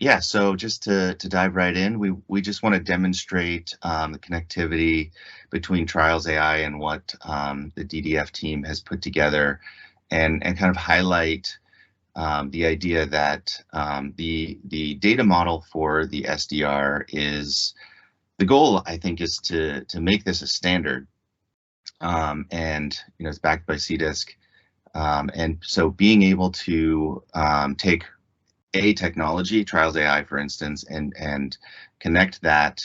Yeah, so just to dive right in, we just want to demonstrate the connectivity between Trials.ai and what the DDF team has put together, and kind of highlight the idea that the data model for the SDR is the goal. I think is to make this a standard, and it's backed by CDISC, and so being able to take a technology, Trials.ai, for instance, and connect that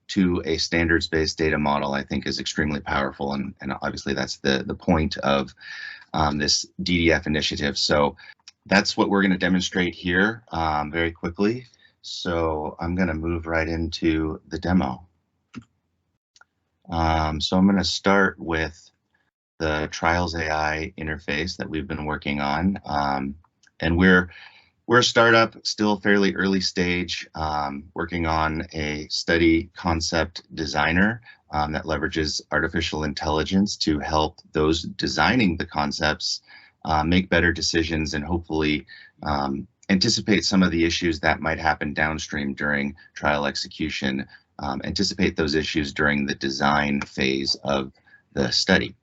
to a standards-based data model, I think is extremely powerful. And obviously that's the point of this DDF initiative. So that's what we're going to demonstrate here very quickly. So I'm going to move right into the demo. So I'm going to start with the Trials.ai interface that we've been working on. And we're a startup, still fairly early stage, working on a study concept designer that leverages artificial intelligence to help those designing the concepts make better decisions and hopefully anticipate some of the issues that might happen downstream during trial execution, anticipate those issues during the design phase of the study.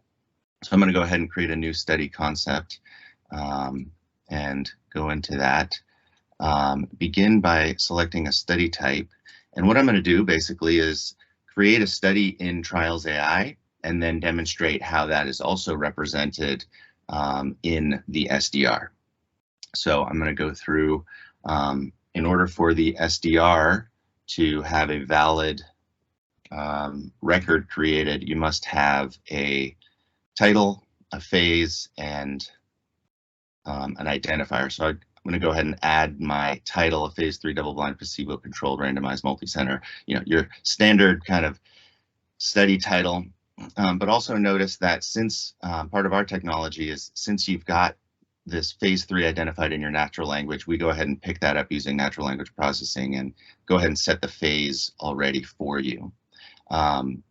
So I'm going to go ahead and create a new study concept. And go into that. Begin by selecting a study type. And what I'm going to do basically is create a study in Trials.ai and then demonstrate how that is also represented in the SDR. So I'm going to go through, in order for the SDR to have a valid record created, you must have a title, a phase, and an identifier. So I'm going to go ahead and add my title, a phase 3 double-blind placebo-controlled randomized multi-center, your standard kind of study title. But also notice that since part of our technology is, since you've got this phase 3 identified in your natural language, we go ahead and pick that up using natural language processing and go ahead and set the phase already for you. And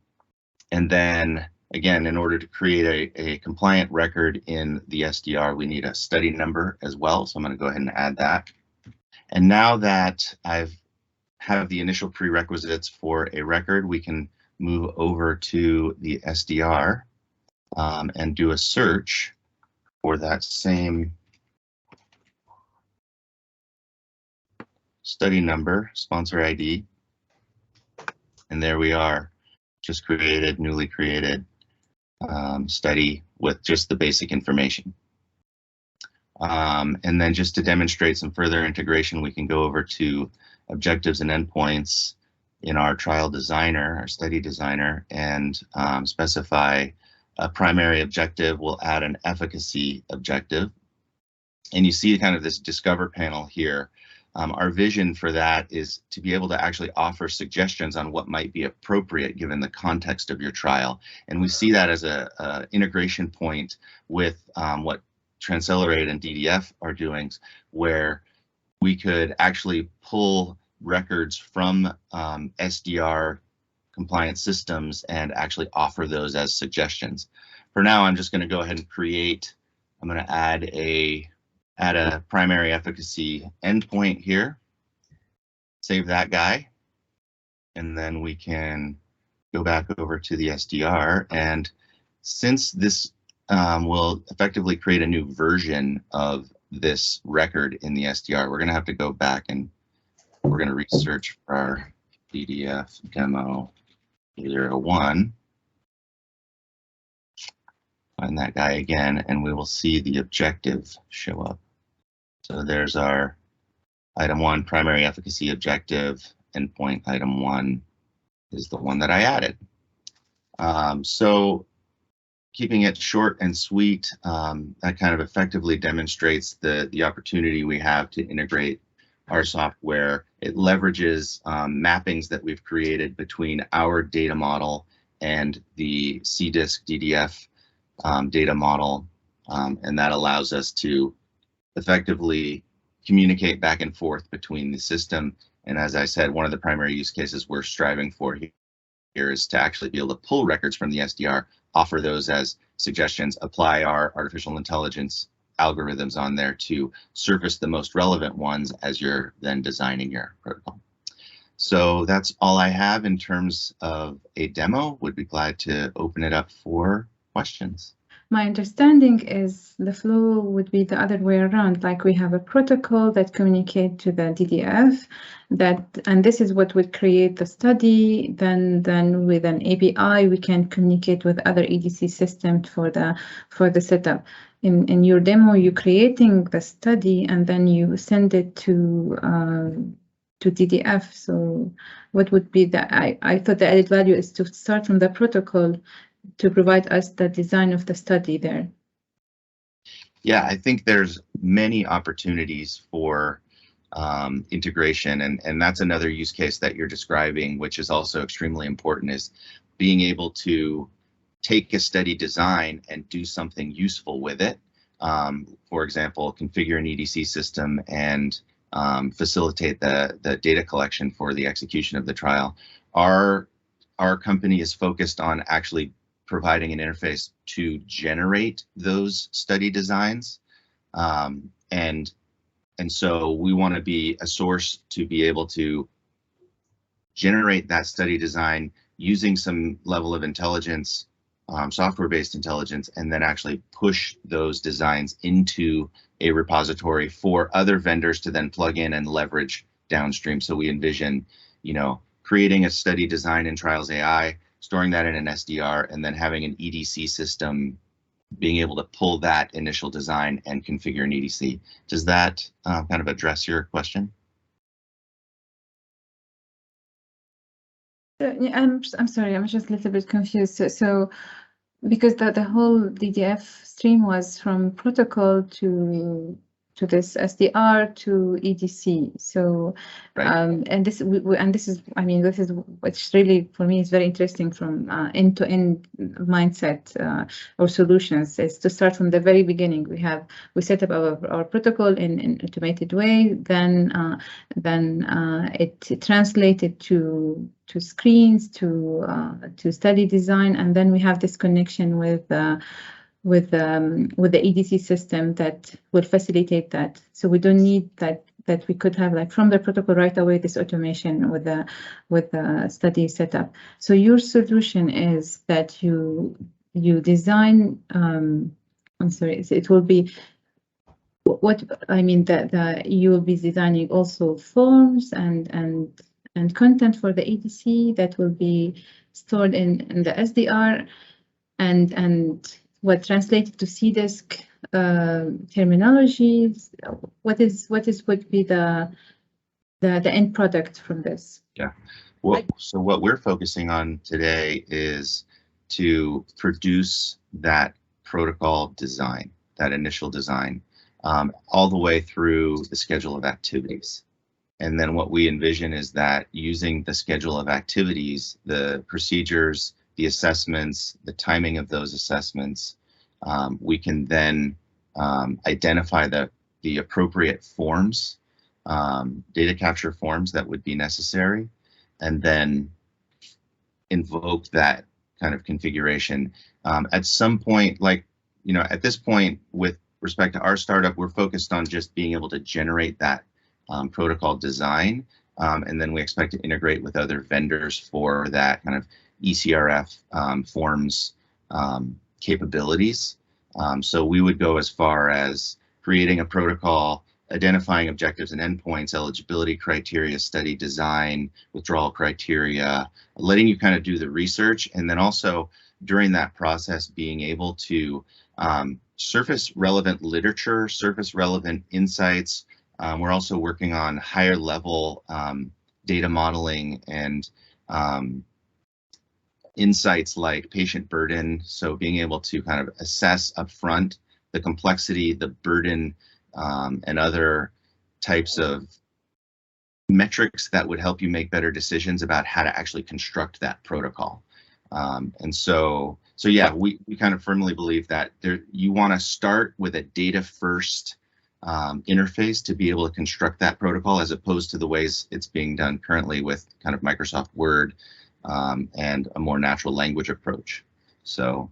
then again, in order to create a compliant record in the SDR, we need a study number as well. So I'm going to go ahead and add that. And now that I've have the initial prerequisites for a record, we can move over to the SDR and do a search for that same study number, sponsor ID. And there we are, just created, newly created study with just the basic information. And then just to demonstrate some further integration, we can go over to objectives and endpoints in our trial designer, our study designer, and specify a primary objective. We'll add an efficacy objective. And you see kind of this discover panel here. Our vision for that is to be able to actually offer suggestions on what might be appropriate given the context of your trial. And we see that as a integration point with what Transcelerate and DDF are doing, where we could actually pull records from SDR compliant systems and actually offer those as suggestions. For now, I'm just going to go ahead and create, I'm going to add a primary efficacy endpoint here, save that guy, and then we can go back over to the SDR. And since this will effectively create a new version of this record in the SDR, we're going to have to go back and we're going to research for our DDF demo 01. Find that guy again, and we will see the objective show up. So there's our item 1, primary efficacy objective, endpoint item 1 is the one that I added. So keeping it short and sweet, that kind of effectively demonstrates the opportunity we have to integrate our software. It leverages mappings that we've created between our data model and the CDISC DDF data model, and that allows us to effectively communicate back and forth between the system. And as I said, one of the primary use cases we're striving for here is to actually be able to pull records from the SDR, offer those as suggestions, apply our artificial intelligence algorithms on there to surface the most relevant ones as you're then designing your protocol. So that's all I have in terms of a demo. Would be glad to open it up for questions. My understanding is the flow would be the other way around. Like we have a protocol that communicate to the DDF, and this is what would create the study. Then with an API, we can communicate with other EDC systems for the setup. In your demo, you're creating the study and then you send it to DDF. So what would be I thought the added value is to start from the protocol to provide us the design of the study there. Yeah, I think there's many opportunities for integration, and that's another use case that you're describing, which is also extremely important, is being able to take a study design and do something useful with it. For example, configure an EDC system and facilitate the data collection for the execution of the trial. Our company is focused on actually providing an interface to generate those study designs. And so we want to be a source to be able to generate that study design using some level of intelligence, software-based intelligence, and then actually push those designs into a repository for other vendors to then plug in and leverage downstream. So we envision, creating a study design in Trials.ai, storing that in an SDR, and then having an EDC system being able to pull that initial design and configure an EDC. Does that kind of address your question? I'm sorry, I'm just a little bit confused. So because the whole DDF stream was from protocol to this SDR to EDC. So, right. And this is, this is what's really for me is very interesting from end-to-end mindset or solutions, is to start from the very beginning. We set up our protocol in an automated way. Then it translated to screens, to study design, and then we have this connection with the EDC system that will facilitate that. So we don't need that we could have like from the protocol right away this automation with the study setup. So your solution is that you design. I'm sorry. It will be what I mean that you will be designing also forms and content for the EDC that will be stored in the SDR and what translated to CDISC terminologies. What would be the end product from this? Yeah. Well, so what we're focusing on today is to produce that protocol design, that initial design, all the way through the schedule of activities. And then what we envision is that using the schedule of activities, the procedures, the assessments, the timing of those assessments, we can then identify the appropriate forms, data capture forms that would be necessary, and then invoke that kind of configuration. At some point, at this point, with respect to our startup, we're focused on just being able to generate that protocol design, and then we expect to integrate with other vendors for that kind of ECRF forms capabilities. So we would go as far as creating a protocol, identifying objectives and endpoints, eligibility criteria, study design, withdrawal criteria, letting you kind of do the research, and then also during that process being able to surface relevant literature, surface relevant insights. We're also working on higher level data modeling and insights like patient burden. So being able to kind of assess upfront the complexity, the burden, and other types of metrics that would help you make better decisions about how to actually construct that protocol. And so yeah, we kind of firmly believe that you want to start with a data first interface to be able to construct that protocol, as opposed to the ways it's being done currently with kind of Microsoft Word and a more natural language approach. So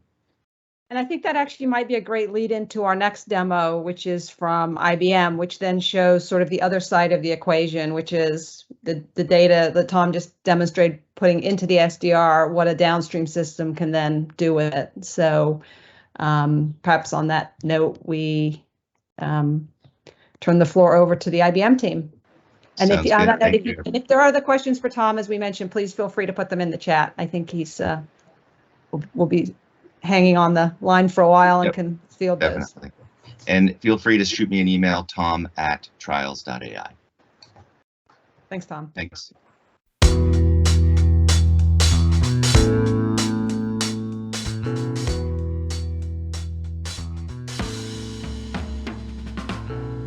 And I think that actually might be a great lead into our next demo, which is from IBM, which then shows sort of the other side of the equation, which is the data that Tom just demonstrated putting into the SDR, what a downstream system can then do with it. So perhaps on that note, we turn the floor over to the IBM team. And Sounds good. Thank you. if there are other questions for Tom, as we mentioned, please feel free to put them in the chat. I think he's will be hanging on the line for a while and Yep, can field those. definitely. And feel free to shoot me an email, tom@trials.ai. Thanks, Tom. Thanks.